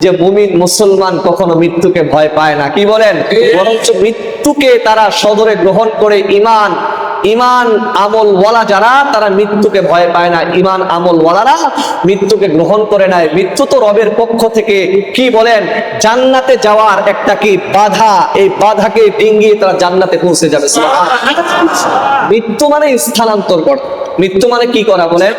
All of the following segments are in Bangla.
যে মুমিন মুসলমান কখনো মৃত্যুকে ভয় পায় না, কি বলেন? বরঞ্চ মৃত্যুকে তারা সদরে গ্রহণ করে ইমান আমল ওয়ালা যারা, তারা মৃত্যুকে ভয় পায় না। ইমান আমল ওয়ালারা মৃত্যুকে গ্রহণ করে নেয়। মৃত্যু তো রবের পক্ষ থেকে কি বলেন জান্নাতে যাওয়ার একটা কি বাধা, এই বাধাকে ডিঙ্গিয়ে তারা জান্নাতে পৌঁছে যাবে। মৃত্যু মানে স্থানান্তর করা। মৃত্যু মানে কি করা বলেন?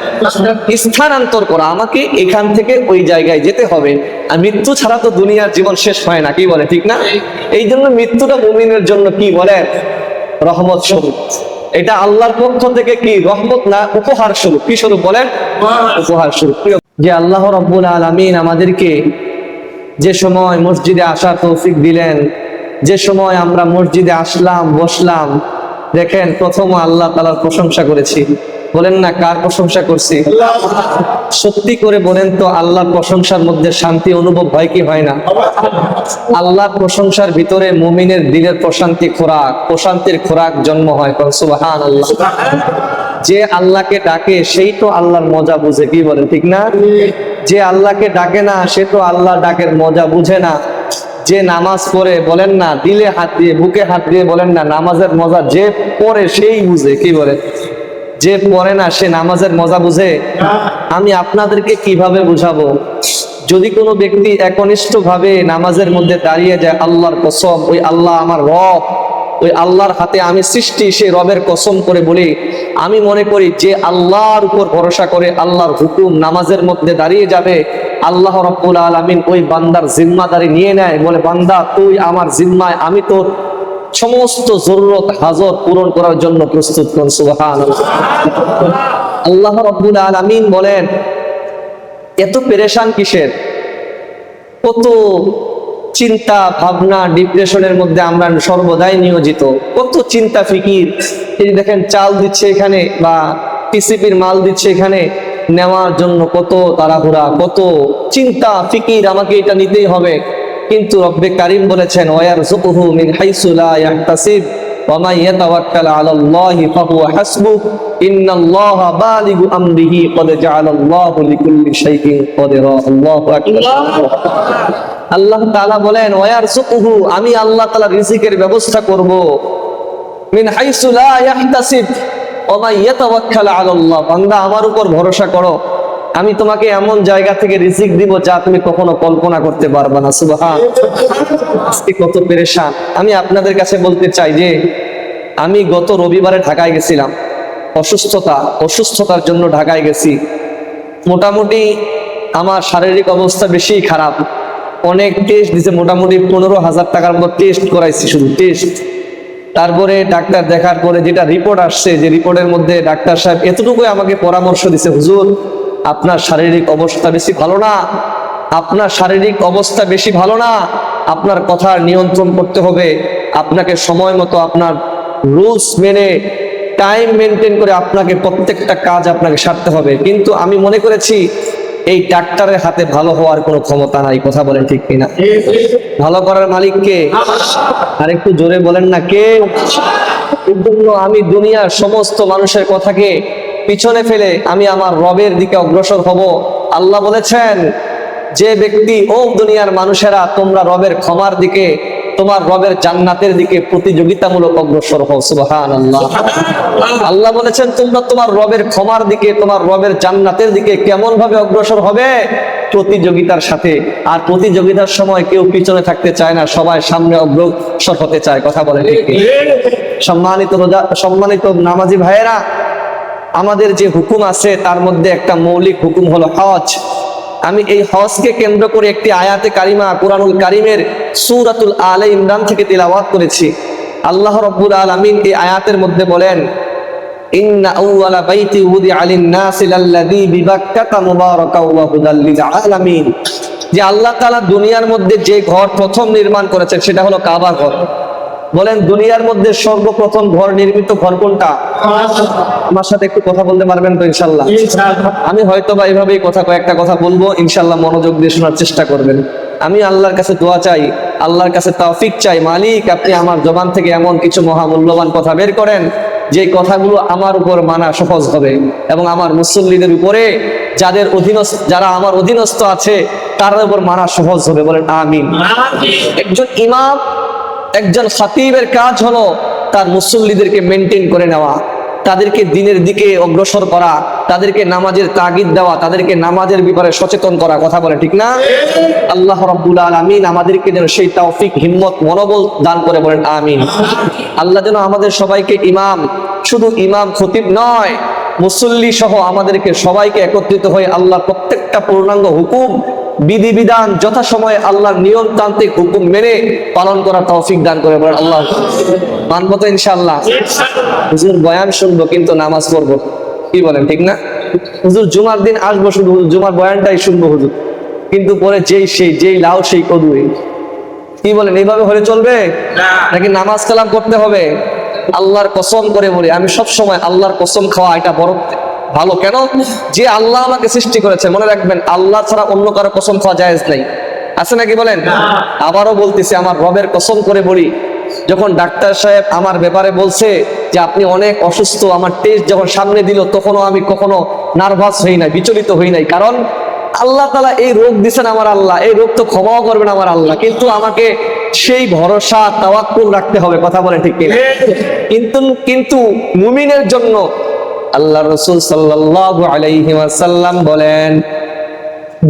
স্থানান্তর করা। আমাকে এখান থেকে ওই জায়গায় যেতে হবে। আর মৃত্যু ছাড়া তো দুনিয়ার জীবন শেষ হয় না, কি বলে? ঠিক না? এই জন্য মৃত্যুটা মুমিনের জন্য কি বলেন রহমত স্বরূপ। এটা আল্লাহর পক্ষ থেকে কি রহমত না উপহার স্বরূপ। কি স্বরূপ বলেন? উপহার স্বরূপ। যে আল্লাহ রাব্বুল আলামিন আমাদেরকে যে সময় মসজিদে আসার তৌফিক দিলেন, যে সময় আমরা মসজিদে আসলাম বসলাম, দেখেন প্রথম আল্লাহ তাআলার প্রশংসা করেছি। বলেন না কার প্রশংসা করছি? সত্যি করে বলেন তো, আল্লাহর প্রশংসার মধ্যে শান্তি অনুভব হয় কি হয় না? আল্লাহর প্রশংসার ভিতরে মুমিনের দিলের প্রশান্তির খোরাক জন্ম হয়। সুবহানাল্লাহ। যে আল্লাহকে ডাকে সেই তো আল্লাহর মজা বুঝে, কি বলেন? ঠিক না? যে আল্লাহকে ডাকে না সে তো আল্লাহ ডাকের মজা বুঝে না। যে নামাজ পড়ে বলেন না দিলে হাত দিয়ে বুকে হাত দিয়ে বলেন না নামাজের মজা যে পড়ে সেই বুঝে, কি বলে? যে পড়ে না সে নামাজের মজা বুঝে? আমি আপনাদেরকে কিভাবে বুঝাবো? যদি কোনো ব্যক্তি একনিষ্ঠ ভাবে নামাজের মধ্যে দাঁড়িয়ে যায়, আল্লাহর কসম ওই আল্লাহ আমার রব, ওই আল্লাহর হাতে আমি সৃষ্টি, সেই রবের কসম করে বলি, আমি মনে করি যে আল্লাহর উপর ভরসা করে আল্লাহর হুকুম নামাজের মধ্যে দাঁড়িয়ে যাবে, আল্লাহ রাব্বুল আলামিন ওই বান্দার জিম্মাদারি নিয়ে নেয়। বলে বান্দা তুই আমার জিম্মায়, আমি তোর সমস্ত জরুরত হাজত পূরণ করার জন্য প্রস্তুত। কোন সুবহানাল্লাহ। আল্লাহ রাব্বুল আলামিন বলেন এত পেরেশান কিসের? কত চিন্তা ভাবনা ডিপ্রেশনের মধ্যে আমরা সর্বদাই নিয়োজিত। কত চিন্তা ফিকির। এই দেখেন চাল দিচ্ছে এখানে বা পিসিপির মাল দিচ্ছে এখানে, নেওয়ার জন্য কত তাড়াহুড়া, কত চিন্তা ফিকির, আমাকে এটা নিতেই হবে। কিন্তু রব্বে কারীম বলেছেন ওয়ারযুকুহু মিন হাইসু লা ইয়াহতাসিব ওয়া মান ইয়াতাওয়াক্কাল আলাল্লাহি ফাহুয়া হাসবুহ ইন্নাল্লাহা বালিগু আমরিহি ক্বাদ জাআলাল্লাহু লিকুল্লি শাইইন কদিরা। আল্লাহু আকবার। আল্লাহ তাআলা বলেন ওয়ারযুকুহু, আমি আল্লাহ তাআলা রিজিকের ব্যবস্থা করব, মিন হাইসু লা ইয়াহতাসিব ওয়া মান ইয়াতাওয়াক্কাল আলাল্লাহ, বান্দা আমার উপর ভরসা করো, আমি তোমাকে এমন জায়গা থেকে রিজিক দিব যা তুমি কখনো কল্পনা করতে পারবে না। সুবহানাল্লাহ। আজকে কত পেরেশান। আমি আপনাদের কাছে বলতে চাই যে আমি গত রবিবারে ঢাকায় গেছিলাম, অসুস্থতার জন্য ঢাকায় গেছি। মোটামুটি আমার শারীরিক অবস্থা বেশি খারাপ। অনেক টেস্ট দিছে, মোটামুটি 15,000 টাকার মতো টেস্ট করাইছি, শুধু টেস্ট। তারপরে ডাক্তার দেখার পরে যেটা রিপোর্ট আসছে, যে রিপোর্টের মধ্যে ডাক্তার সাহেব এতটুকুই আমাকে পরামর্শ দিছে, হুজুর আপনার শারীরিক অবস্থা বেশি ভালো না, আপনার শারীরিক অবস্থা বেশি ভালো না, আপনার কথার নিয়ন্ত্রণ করতে হবে, আপনাকে সময় মতো আপনার রুলস মেনে টাইম মেনটেন করে আপনাকে প্রত্যেকটা কাজ আপনাকে সারতে হবে। কিন্তু আমি মনে করেছি এই ডাক্তারের হাতে ভালো হওয়ার কোনো ক্ষমতা নাই। কথা বলেন ঠিক কিনা? ভালো করার মালিক কে? আর একটু জোরে বলেন না কে? এর জন্য আমি দুনিয়ার সমস্ত মানুষের কথাকে পিছনে ফেলে আমি আমার রবের দিকে অগ্রসর হব। আল্লাহ বলেছেন যে ব্যক্তি, ও দুনিয়ার মানুষেরা তোমরা রবের ক্ষমার দিকে, তোমার রবের জান্নাতের দিকে প্রতিযোগিতামূলক অগ্রসর হও। সুবহানাল্লাহ। আল্লাহ বলেছেন তোমরা তোমার রবের ক্ষমার দিকে, তোমার রবের জান্নাতের দিকে কেমন ভাবে অগ্রসর হবে? প্রতিযোগিতার সাথে। আর প্রতিযোগিতার সময় কেউ পিছনে থাকতে চায় না, সবাই সামনে অগ্রসর হতে চায়। কথা বলে ঠিক? সম্মানিত নামাজি ভাইয়েরা, আমাদের যে হুকুম আছে তার মধ্যে একটা মৌলিক হুকুম হলো হজ। আমি এই হজকে কেন্দ্র করে একটি আয়াতে কারিমা কুরআনুল কারীমের সূরাতুল আলে ইমরান থেকে তিলাওয়াত করেছি। আল্লাহ রাব্বুল আলামিন এই আয়াতের মধ্যে বলেন ইন্না আউওয়ালা বাইতি উদিআ লিন-নাসি লাল্লাযী বিবাক্কাতা মুবারাকাও ওয়া হুদাল লিল আলামিন, যে আল্লাহ তাআলা দুনিয়ার মধ্যে যে ঘর প্রথম নির্মাণ করেছেন সেটা হলো কাবা ঘর। বলেন দুনিয়ার মধ্যে সর্বপ্রথম ঘর নির্মিত ঘর কোনটা? আমার সাথে একটু কথা বলতে পারবেন তো ইনশাআল্লাহ? আমি হয়তো বা এইভাবেই কয়েকটা কথা বলবো, ইনশাআল্লাহ মনোযোগ দিয়ে শোনার চেষ্টা করবেন। আমি আল্লাহর কাছে দোয়া চাই, আল্লাহর কাছে তৌফিক চাই, মালিক আপনি আমার জবান থেকে এমন কিছু মহামূল্যবান কথা বের করেন যে কথাগুলো আমার উপর মানা সহজ হবে এবং আমার মুসল্লিদের উপরে যারা আমার অধীনস্থ আছে তার উপর মানা সহজ হবে। বলেন আমিন। একজন ইমাম, একজন খতিবের কাজ হলো তার মুসল্লিদেরকে মেনটেন করে নেওয়া, তাদেরকে দিনের দিকে অগ্রসর করা, তাদেরকে নামাজের তাগিদ দেওয়া, তাদেরকে নামাজের ব্যাপারে সচেতন করা। কথা বলে ঠিক না? আল্লাহ রাব্বুল আলামিন আমাদেরকে যেন সেই তৌফিক, হিম্মত, মনোবল দান করে। বলেন আমিন। আল্লাহ যেন আমাদের সবাইকে ইমাম, শুধু ইমাম খতিব নয়, মুসল্লি সহ আমাদেরকে সবাইকে একত্রিত হয়ে আল্লাহর প্রত্যেকটা পূর্ণাঙ্গ হুকুম, বিধিবিধান যথাসময়ে আল্লাহর নিয়মতান্ত্রিক হুকুম মেনে পালন করার তৌফিক দান করে। বলেন আল্লাহ। মানবো তো ইনশাআল্লাহ? হুজুর বয়ান শুনবো কিন্তু নামাজ পড়বো, কি বলেন ঠিক না? হুজুর জুমার দিন আসবো, শুধু জুমার বয়ানটাই শুনবো হুজুর, কিন্তু পরে যেই লাউ সেই কদুই, কি বলেন? এইভাবে হলে চলবে নাকি নামাজ কালাম করতে হবে? আল্লাহর কসম করে বলি, আমি সব সময় আল্লাহর কসম খাওয়া এটা বড় ভালো। কেন? যে আল্লাহ আমাকে সৃষ্টি করেছে, মনে রাখবেন আল্লাহ ছাড়া অন্য কারো কসম খাওয়া জায়েজ নাই। আছে নাকি বলেন? আবারও বলতেছি, আমার রবের কসম করে বলি, যখন ডাক্তার সাহেব আমার ব্যাপারে বলছে যে আপনি অনেক অসুস্থ, আমার টেস্ট যখন সামনে দিল তখনও আমি কখনো নার্ভাস হই নাই, বিচলিত হই নাই। কারণ আল্লাহ তাআলা এই রোগ দিচ্ছেন আমার আল্লাহ, এই রোগ তো ক্ষমাও করবেন আমার আল্লাহ, কিন্তু আমাকে সেই ভরসা তাওয়াক্কুল রাখতে হবে। কথা বলে ঠিক কিনা? কিন্তু মুমিনের জন্য আল্লাহ রাসূল সাল্লাল্লাহু আলাইহি ওয়াসাল্লাম বলেন,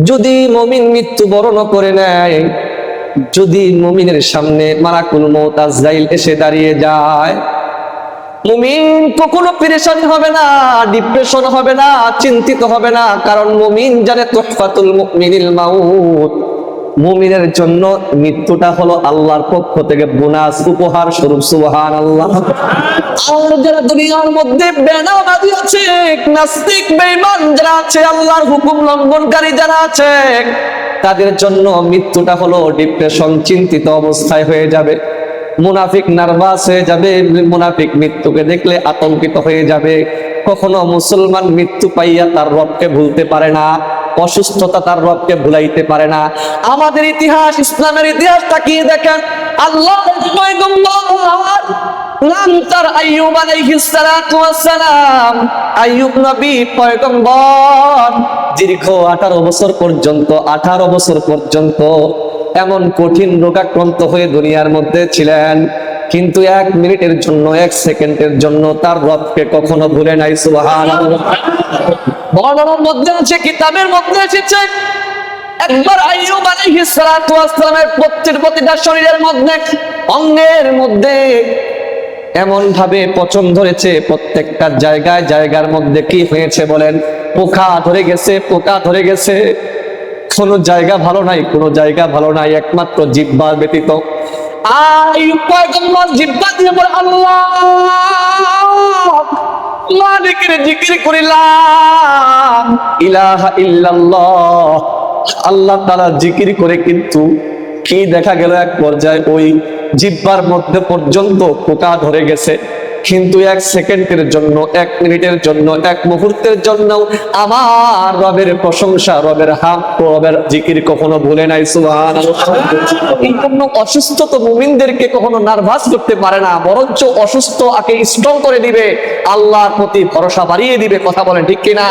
যদি মুমিন মৃত্যুবরণ করে নেয়, যদি মুমিনের সামনে মালাকুল মউত আজরাইল এসে দাঁড়িয়ে যায়, মুমিন কখনো পেরেশানি হবে না, ডিপ্রেশন হবে না, চিন্তিত হবে না। কারণ মুমিন জানে তুহফাতুল মুমিনিল মাউত, মুমিনের জন্য মৃত্যুটা হলো আল্লাহর পক্ষ থেকে বোনাস, উপহার স্বরূপ। সুবহানাল্লাহ। আর যারা দুনিয়ার মধ্যে বেনামাজি আছে, নাস্তিক, বেঈমান যারা আছে, আল্লাহর হুকুম লঙ্ঘনকারী যারা আছে, তাদের জন্য মৃত্যুটা হলো ডিপ্রেশন, চিন্তিত অবস্থায় হয়ে যাবে। মুনাফিক নার্ভাস হয়ে যাবে, মুনাফিক মৃত্যুকে দেখলে আতঙ্কিত হয়ে যাবে। কখনো মুসলমান মৃত্যু পাইয়া তার রবকে ভুলতে পারে না, অসুস্থতা তার রবকে ভুলাইতে পারে না। আমাদের ইতিহাস, ইসলামের ইতিহাস তাকিয়ে দেখেন, আল্লাহ নাম তার আইয়ুব আলাইহিস সালাতু ওয়াস সালাম। আইয়ুব নবী পয়গম্বর দীর্ঘ 18 বছর পর্যন্ত এমন কঠিন রোগাক্রান্ত হয়ে দুনিয়ার মধ্যে ছিলেন, কিন্তু 1 মিনিটের জন্য, 1 সেকেন্ডের জন্য তার রবকে কখনো ভুলে নাই। সুবহানাল্লাহ। বর্ণনার মধ্যে আছে, কিতাবের মধ্যে এসেছে, একবার আইয়ুব আলাইহিস সালাতু ওয়াস সালামের প্রতিটা শরীরের মধ্যে, অঙ্গের মধ্যে এমন ভাবে পচন ধরেছে, প্রত্যেকটা জায়গার মধ্যে কি হয়েছে বলেন? পোকা ধরে গেছে। কোনো জায়গা ভালো নাই, একমাত্র জিহ্বা ব্যতীত। আইয়ুব পয়গম্বর জিহ্বা দিয়ে বলে, আল্লাহ মালিকের জিকির করিলাম, ইলাহা ইল্লাল্লাহ, আল্লাহ তাআলা জিকির করে, কিন্তু কি দেখা গেল, এক পর্যায়ে ওই জিহ্বার মধ্যে পর্যন্ত পোকা ধরে গেছে। কিন্তু 1 সেকেন্ডের জন্য, 1 মিনিটের জন্য, 1 মুহূর্তের জন্য আমার রবের প্রশংসা, রবের হামদ, রবের জিকির কখনো ভুলে নাই। সুবহানাল্লাহ। এই জন্য অসুস্থ তো মুমিনদেরকে কখনো নার্ভাস করতে পারে না, বরঞ্চ অসুস্থ আকে স্ট্রং করে দিবে, আল্লাহর প্রতি ভরসা বাড়িয়ে দিবে। কথা বলেন ঠিক কিনা?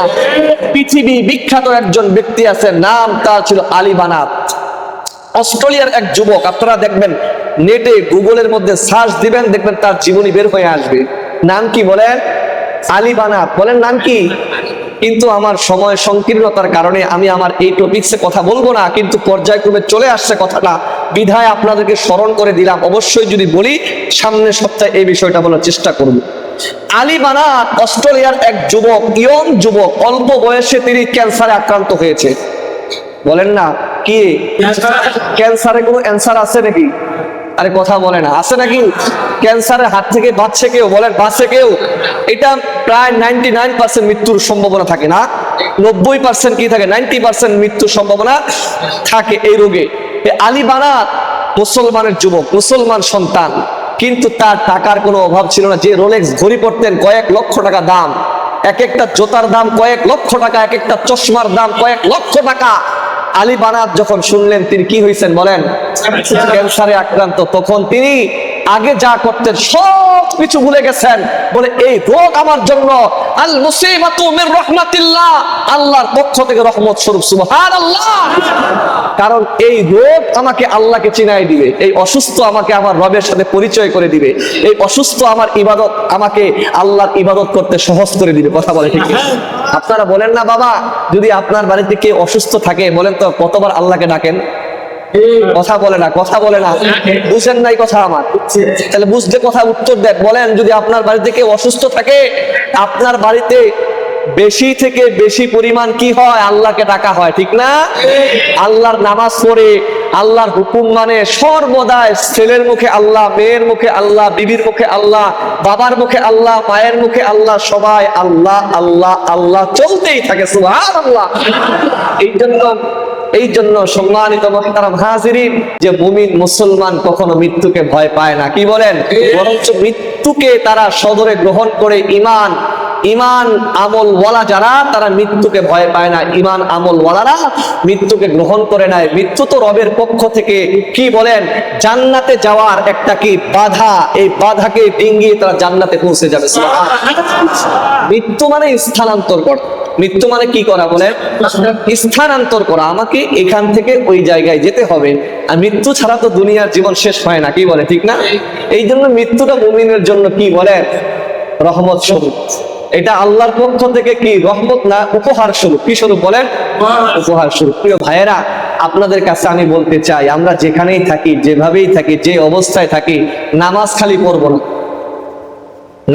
পৃথিবী বিখ্যাত একজন ব্যক্তি আছেন, নাম তার ছিল আলী বানাত। অস্ট্রেলিয়ার এক যুবক, আপনারা দেখবেন নেটে গুগলের মধ্যে সার্চ দিবেন, দেখবেন তার জীবনী বের হয়ে আসবে। নাম কি বলেন? আলী বানাত। বলেন নাম কি? কিন্তু আমার সময় সংকীর্ণতার কারণে আমি আমার এই টপিকসে কথা বলবো না, কিন্তু পর্যায়ক্রমে চলে আসছে কথাটা, বিধায় আপনাদেরকে স্মরণ করে দিলাম। অবশ্যই যদি বলি, সামনের সপ্তাহে এই বিষয়টা বলার চেষ্টা করব। আলী বানাত অস্ট্রেলিয়ার এক যুবক, ইয়ং যুবক, অল্প বয়সে তিনি ক্যান্সারে আক্রান্ত হয়েছে। বলেন না কি ক্যান্সারে কোনো অ্যান্সার আছে নাকি? আরে কথা বলে না, আছে নাকি? ক্যান্সারের হাত থেকে বাঁচছে কেউ? বলেন বাঁচে কেউ? এটা প্রায় 99% মৃত্যুর সম্ভাবনা থাকে না, 90% কি থাকে, 90% মৃত্যুর সম্ভাবনা থাকে এই রোগে। আলী বানাত মুসলমানের যুবক, মুসলমান সন্তান, কিন্তু তার টাকার কোনো অভাব ছিল না। যে রোলেক্স ঘড়ি পরতেন কয়েক লক্ষ টাকা দাম, এক একটা জুতার দাম কয়েক লক্ষ টাকা, এক একটা চশমার দাম কয়েক লক্ষ টাকা। আলী বানাত যখন শুনলেন তিনি কি হয়েছেন বলেন? ক্যান্সারে আক্রান্ত। তখন তিনি আগে যা করতেন সব কিছু ভুলে গেছেন, বলে এই রোগ আমার জন্য আল মুসিবাতু মির রাহমাতিল্লাহ, আল্লাহর পক্ষ থেকে রহমত স্বরূপ। সুবহানাল্লাহ। কারণ এই রোগ আমাকে আল্লাহকে চিনাই দিবে, এই অসুস্থ আমাকে আমার রবের সাথে পরিচয় করে দিবে, এই অসুস্থ আমার ইবাদত আমাকে আল্লাহর ইবাদত করতে সহজ করে দিবে। কথা বলে ঠিক? আপনারা বলেন না বাবা, যদি আপনার বাড়িতে কেউ অসুস্থ থাকে, বলেন তো কতবার আল্লাহকে ডাকেন? কথা বলে না, কথা বলে না, বুঝেন নাই কথা আমার? তাহলে বুঝলে কথা উত্তর দেন। বলেন, যদি আপনার বাড়িতে কেউ অসুস্থ থাকে, আপনার বাড়িতে বেশি থেকে বেশি পরিমাণ কি হয়? আল্লাহকে ডাকা হয়, ঠিক না? আল্লাহর নামাজ পড়ে, আল্লাহর হুকুম মানে সর্বদাই ছেলের মুখে আল্লাহ, মেয়ের মুখে আল্লাহ, বিবির মুখে আল্লাহ, বাবার মুখে আল্লাহ, মায়ের মুখে আল্লাহ, সবাই আল্লাহ আল্লাহ আল্লাহ চলতেই থাকে। সুবহানাল্লাহ। এই জন্য সম্মানিত মুহতারাম হাজিরিন, যে মুমিন মুসলমান কখনো মৃত্যুকে ভয় পায় না। কি বলেন? বরঞ্চ মৃত্যুকে তারা সদরে গ্রহণ করে। ইমান আমল ওয়ালা যারা, তারা মৃত্যুকে ভয় পায় না। ইমান আমল ওয়ালারা মৃত্যুকে গ্রহণ করে নেয়। মৃত্যু তো রবের পক্ষ থেকে কি বলেন, জান্নাতে যাওয়ার একটা কি বাধা, এই বাধাকে ডিঙ্গিয়ে তারা জান্নাতে পৌঁছে যাবে। মৃত্যু মানে স্থানান্তর করা। মৃত্যু মানে কি করা? বলেন, স্থানান্তর করা। আমাকে এখান থেকে ওই জায়গায় যেতে হবে, আর মৃত্যু ছাড়া তো দুনিয়ার জীবন শেষ হয় না। কি বলে, ঠিক না? এই জন্য মৃত্যুটা মুমিনের জন্য কি বলেন, রহমত স্বরূপ। এটা আল্লাহর পক্ষ থেকে কি রহমত না উপহার স্বরূপ? কি স্বরূপ বলেন? উপহার স্বরূপ। প্রিয় ভাইয়েরা, আপনাদের কাছে আমি বলতে চাই, আমরা যেখানেই থাকি, যেভাবেই থাকি, যে অবস্থায় থাকি, নামাজ খালি পড়বো না,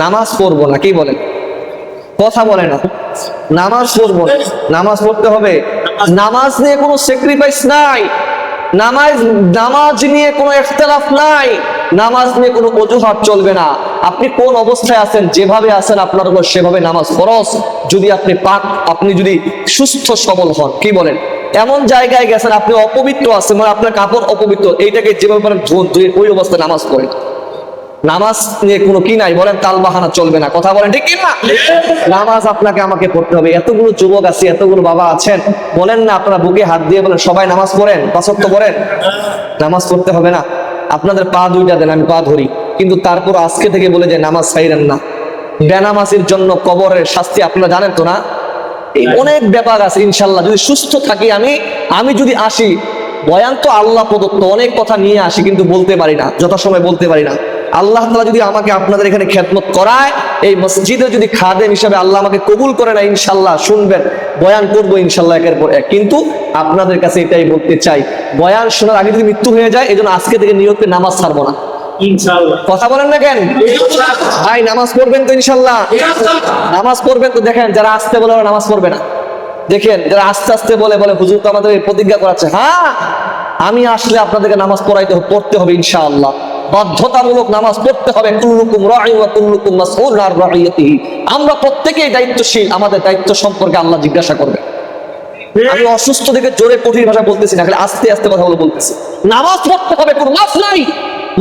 নামাজ পড়বো না। কি বলেন? কথা বলে না, নামাজ পড়বো না। নামাজ পড়তে হবে। নামাজ নিয়ে কোনো স্যাক্রিফাইস নাই, নামাজ নিয়ে কোনো ইখতিলাফ নাই, নামাজ নিয়ে কোনো অজুহাত চলবে না। আপনি কোন অবস্থায় আছেন, যেভাবে আছেন, আপনার উপর সেভাবে নামাজ ফরজ। যদি আপনি যদি সুস্থ সবল হন, কি বলেন, এমন জায়গায় গেছেন আপনি অপবিত্র আছেন, মানে আপনার কাপড় অপবিত্র, এইটাকে যেভাবে পারেন ধুয়ে ওই অবস্থায় নামাজ পড়েন। নামাজ নিয়ে কোনো কি নাই, বলেন তাল বাহানা চলবে না। কথা বলেন ঠিক কি না? নামাজ আপনাকে আমাকে পড়তে হবে। এতগুলো যুবক আছে, এতগুলো বাবা আছেন, বলেন না আপনারা বুকে হাত দিয়ে বলেন সবাই নামাজ পড়েন, পাঁচ ওয়াক্ত পড়েন। নামাজ পড়তে হবে না? আপনাদের পা দুইটা দেন, আমি পা ধরি, কিন্তু তারপর আজকে থেকে বলে যে নামাজ ছাইরেন না। বেনামাজির জন্য কবরের শাস্তি আপনারা জানেন তো না? এই অনেক ব্যাপার আছে। ইনশাল্লাহ যদি সুস্থ থাকি, আমি যদি আসি, বয়ান তো আল্লাহ প্রদত্ত, অনেক কথা নিয়ে আসি, কিন্তু বলতে পারি না, যথাসময় বলতে পারি না। আল্লাহ তাআলা যদি আমাকে আপনাদের এখানে খেদমত করায়, এই মসজিদে যদি খাদেম হিসাবে আল্লাহ আমাকে কবুল করে না, ইনশাল্লাহ শুনবেন, বয়ান করবো ইনশাল্লাহ একের পর এক। কিন্তু আপনাদের কাছে এটাই বলতে চাই, বয়ান শোনার আগে যদি মৃত্যু হয়ে যায়, এই জন্য আজকে থেকে নিয়ত করে নামাজ ছাড়বো না। কথা বলেন না কেন ভাই? নামাজ পড়বেন তো ইনশাল্লাহ? নামাজ পড়বেন তো? দেখেন, যারা আসতে বলে ওরা নামাজ পড়বে না। দেখেন, যারা আস্তে আস্তে বলে হুজুর তো আমাদের প্রতিজ্ঞা করাচ্ছে, হ্যাঁ আমি আসলে আপনাদেরকে নামাজ পড়তে হবে ইনশাআল্লাহ। বাধ্যতামূলক নামাজ পড়তে হবে। কুল্লুকুম রাঈন ওয়া কুল্লুকুম মাসউলুন আন রাঈয়াতিহি। আমরা প্রত্যেকেই দায়িত্বশীল, আমাদের দায়িত্ব সম্পর্কে আল্লাহ জিজ্ঞাসা করবে। আমি অসুস্থ থেকে জোরে কঠিন ভাষা বলতেছি না, খালি আস্তে আস্তে কথা বলতেছি। নামাজ পড়তে হবে, কোনো মাফ নাই।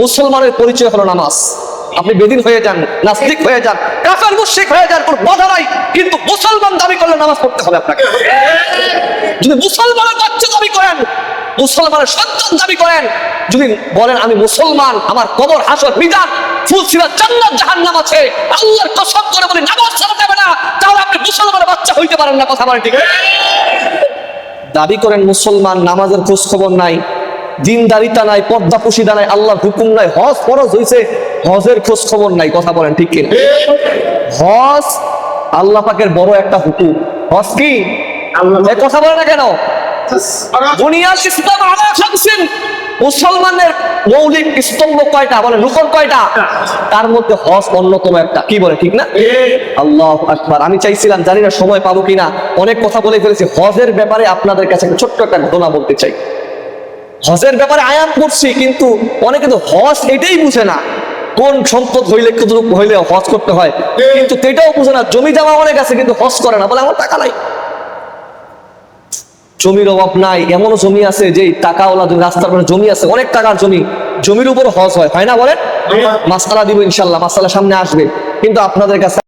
মুসলমানের পরিচয় হলো নামাজ। আপনি বেদিন হয়ে যান, নাস্তিক হয়ে যান, কাফের মুশরিক হয়ে যান, কোনো বাধা নাই, কিন্তু মুসলমান দাবি করলে নামাজ পড়তে হবে আপনাকে। যদি মুসলমানের বাচ্চা দাবি করেন, মুসলমানের সন্তান দাবি করেন, যদি বলেন আমি মুসলমান, আমার কবর হাসর মিজান ফুলসিরাত জান্নাত জাহান্নাম আছে, আল্লাহর কসম করে বলি নামাজ ছাড়া যাবে না, তাহলে আপনি মুসলমানের বাচ্চা হইতে পারেন না। কথা বলেন ঠিক? দাবি করেন মুসলমান, নামাজের খোঁজ খবর নাই, দিনদারিতা নাই, পর্দাপোশিদা নাই, আল্লাহর হুকুম নাই, হজ ফরজ হইছে, হজের খোঁজ খবর নাই। কথা বলেন ঠিক কিনা? হজ আল্লাহ পাকের বড় একটা হুকুম। হজ কি? কথা বলে না কেন? বুনিয়াল ইসলাম আলা খামসিন। মুসলমানের মৌলিক স্তম্ভ কয়টা? বলেন রুকন কয়টা? তার মধ্যে হজ অন্যতম একটা। কি বলে ঠিক না? আল্লাহু আকবার। আমি চাইছিলাম, জানি না সময় পাবো কিনা, অনেক কথা বলে ফেলেছি। হজের ব্যাপারে আপনাদের কাছে একটা ছোট্ট একটা ঘটনা বলতে চাই। হজের ব্যাপারে আয়াত করছি, কিন্তু অনেকে তো হজ এটাই বুঝে না, কোন সম্পদ হইলে কতটুকু হইলে হজ করতে হয়, কিন্তু এটাও বুঝে না। জমি জমা অনেক আছে, কিন্তু হজ করে না, বলে আমার টাকা নাই। জমির অভাব নাই, এমনও জমি আছে যে টাকাওয়ালা রাস্তার পরে জমি আছে, অনেক টাকার জমি, জমির উপর হজ হয় না? বলেন, মাসালা দিব ইনশাল্লাহ, মাসালা সামনে আসবে। কিন্তু আপনাদের কাছে